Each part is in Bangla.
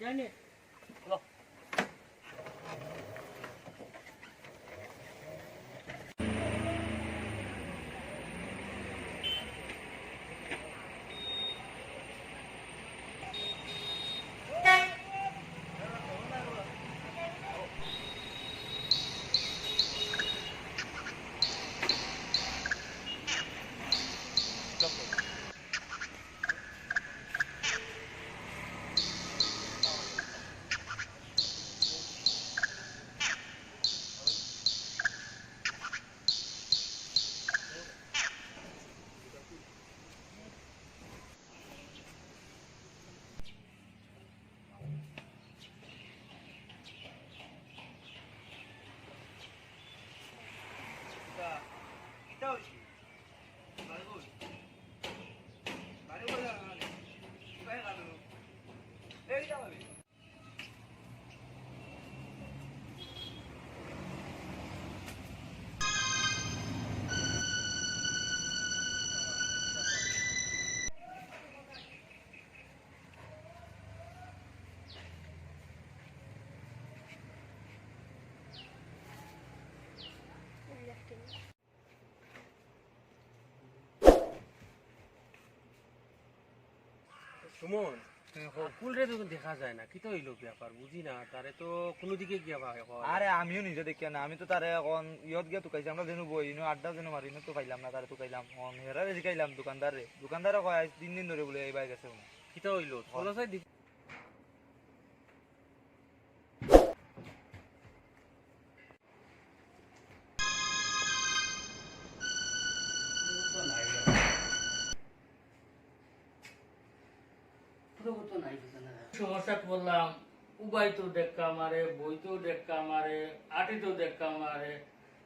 জানি লো সুমন কুলরে তো দেখা যায় না কি তো হইলো ব্যাপার বুঝি না তারে তো কোনো দিকে গিয়া ভাই আরে আমিও নিজে দেখি না আমি তো তারে এখন ইয়ত গিয়া তুকাইছি আমরা যেন বই ইনো আড্ডা যেন মারি তো পাইলাম না তারে তুকাইলাম এখন হেরারে জিকাইলাম দোকানদারে কয় আজ 3 দিন ধরে বলে এই বাই গেছে কি তো হইলো চলো চাই সমস্যা বললাম উবাই তো দেখা মারে বই তো দেখা মারে আটি তো দেখা মারে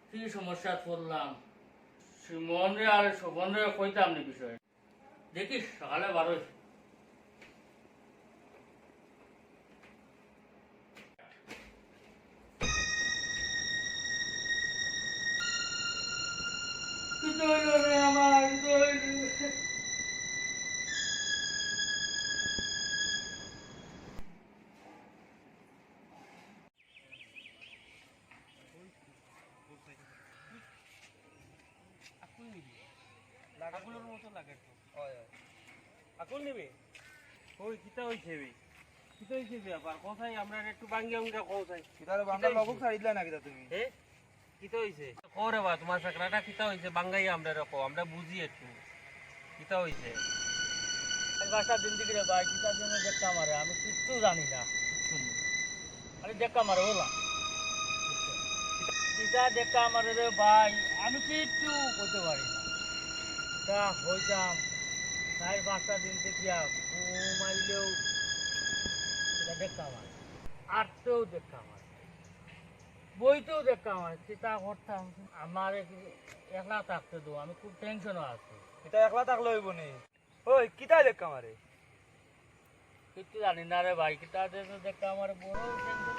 কি সমস্যা করলাম সুমন রে আর শোভন রে কইতাম নি বিষয় দেখিস সকালে বারোই কিছু হইল রে আমার কিছু হইল আকুলের মতো লাগে তো আকুল নিবি ওই কিতা হইছে কিতা হইছে ব্যাপার কোথায় আমরা একটু বাঙ্গিয়া উঙ্গা কোথায় কিতারে বান্দা লগক ছাড়ি দিলা নাকি তুমি কিতা হইছে কোরে বা তোমার সাকরাটা কিতা হইছে বাঙ্গাই আমরা রাখো আমরা বুঝি একটু কিতা হইছে বাসা দিন দিকে ভাই কিতার জন্য দেখা মারে আমি কিচ্ছু জানি না আরে দেখা মারে ওলা কিতা দেখা মারে রে ভাই আমি কিচ্ছু করতে পারি না তা হইতাম তাই 5টা দিন থেকে ঘুমাইলেও এটা দেখা মারে আটতেও দেখা মারে বইতেও দেখা মারে চিন্তা করতাম আমার একলা থাকতে দো আমি খুব টেনশনও আছি কিতা একলা থাকলে হইব নি ওই কিতা দেখ আমারে কিচ্ছু জানি না রে ভাই কিতা দেখা আমার বড় টেনশন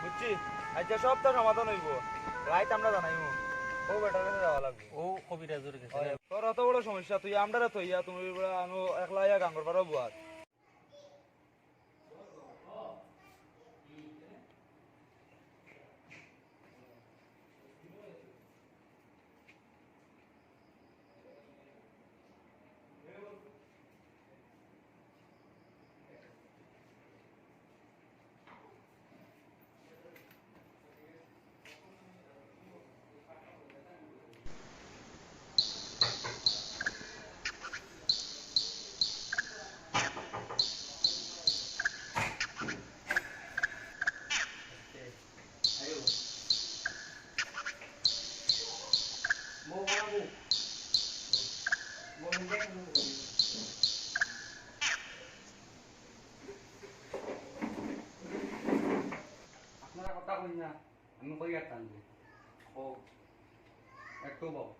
বুঝছি আচ্ছা সব তো সমাধান হইব রাইত আমরা জানাইমু ও বেটার কাছে যাওয়া লাগবে ও কবিরাজের কাছে তোর অত বড় সমস্যা তুই আমরারে থইয়া তুমি আনো একলা ইয়া গাঙ্গর পারো বুয়াত আপনারা কথা কই না আমি কই আর টানবো ও একটু বাবু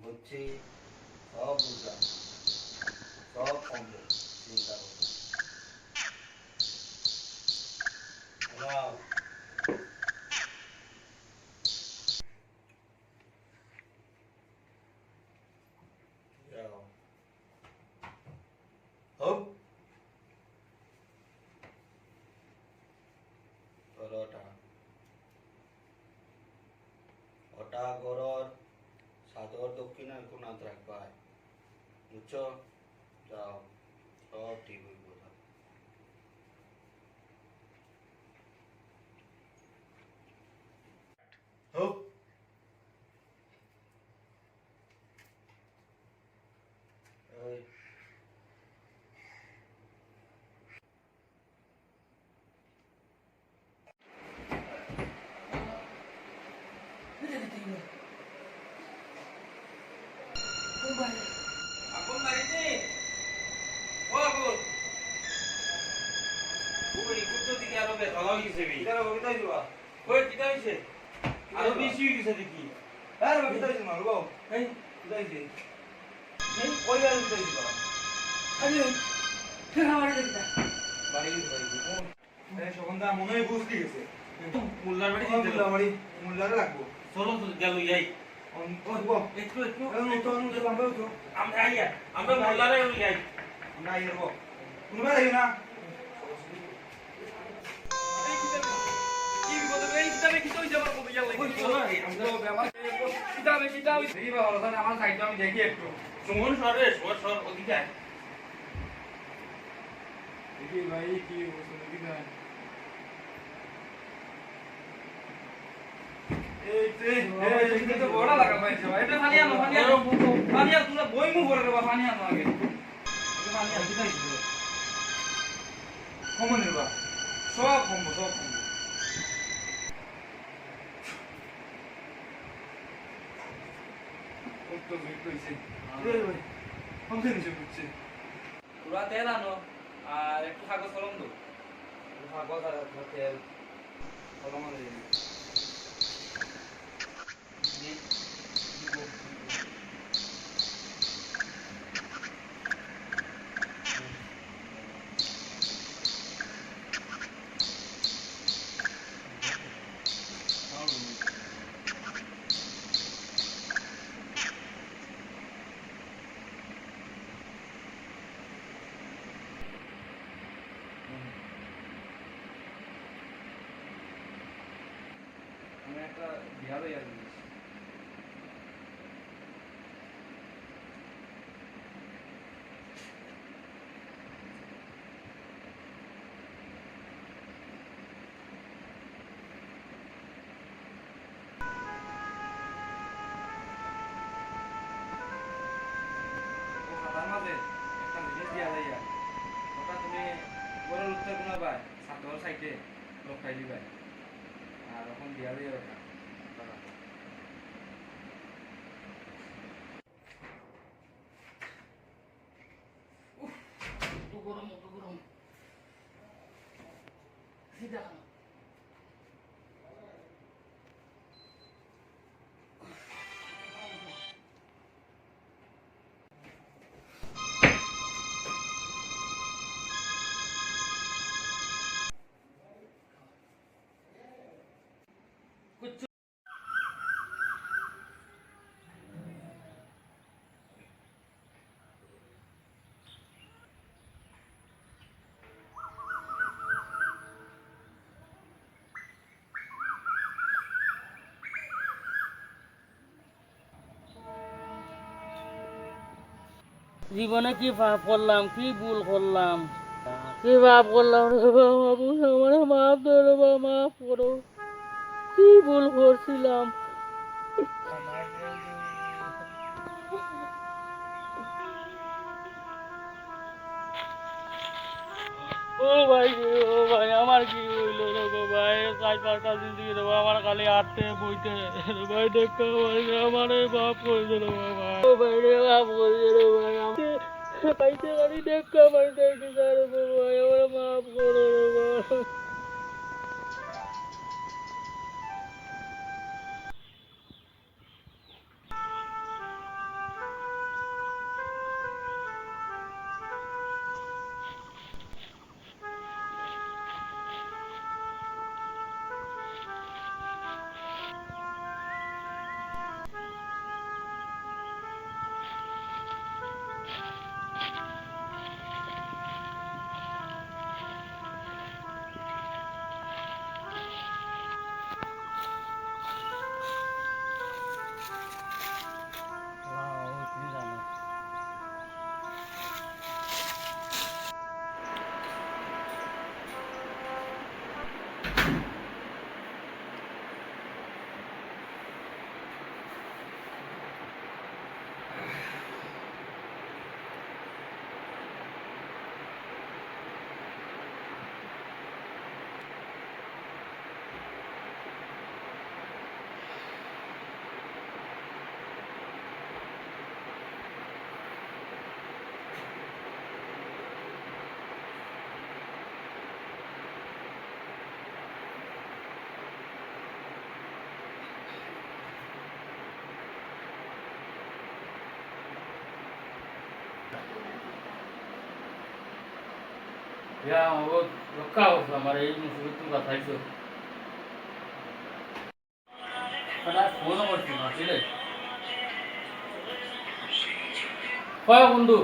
বুঝছি, সব বুঝলাম, সব সম্ভব, চিন্তা করো না। যাও। হোক করো ওটা, ওটা করর সাদর দক্ষিণের কোনাত রাখবা, বুঝছো? যাও, সব ঠিক হইব। হোক ওই আগুন বাড়িতে ও আগুন ওই কুত্তো দিকে আরো ব্যথা লাগিয়েছে বি কিতার কবিতা দিবা? ওই কিটা হইছে আরো বেশি হয়ে গেছে দেখি আরে কবিতা দিবা রুবাও, এই কিতা দিছি? ওই আর কবিতা দিবা? আরে ফের আমার দেখটা বাড়ি গেছে, বাড়ি গেছে। এই সুগন্ধা মনে হয় বুঝতে গেছে। মোল্লার বাড়ি মোল্লা দিতে বাড়ি, মোল্লারে রাখবো। চলো তো গেল যাই একটু আমরা আইয়া আমরা মোল্লারে যাই আমরা আইয়ে রবো। কোনোবা যাই না? সুমন সরে সর সর ওদিকে আয় সব কমবো, সব কমবো। পুরা তেল আনো আর একটু কাগজ কলম দো কাগজ আর তেল কলম আনে দিবি। আমি একটা বিয়া লইয়া দিয়েছি খাতার মাঝে একটা জিনিস দিয়া যাইয়া ওটা তুমি গরুর উত্তর কোন পায় সাতর সাইডে লোক খাই দিবাই আর এখন দিয়া যাইয়া ওটা গরম অত গরম সিধা জীবনে কি পাপ করলাম, কি ভুল করলাম, কি পাপ করলাম রে বাবু, আমার মাফ করো বাবা, মাফ করো, কি ভুল করছিলাম। ও ভাই আমার কি হইলো রে গো ভাই, 4-5টা দিন থেকে রে ভাই আমার খালি হাঁটতে বইতে রে ভাই, দেখা ভাই আমারে বাপ করেছে রে ভাই, ও ভাই রে বাপ করেছে রে ভাই, আমাকে পাইতে খালি দেখা পাইতে রে ভাই, আমার মাফ করো রে ভাই। Ya, ও রক্ষা হোক আমার এই মুসিবত তুমি বাঁচাইছো। ফোনও করছি না, বুঝলে? কয় বন্ধু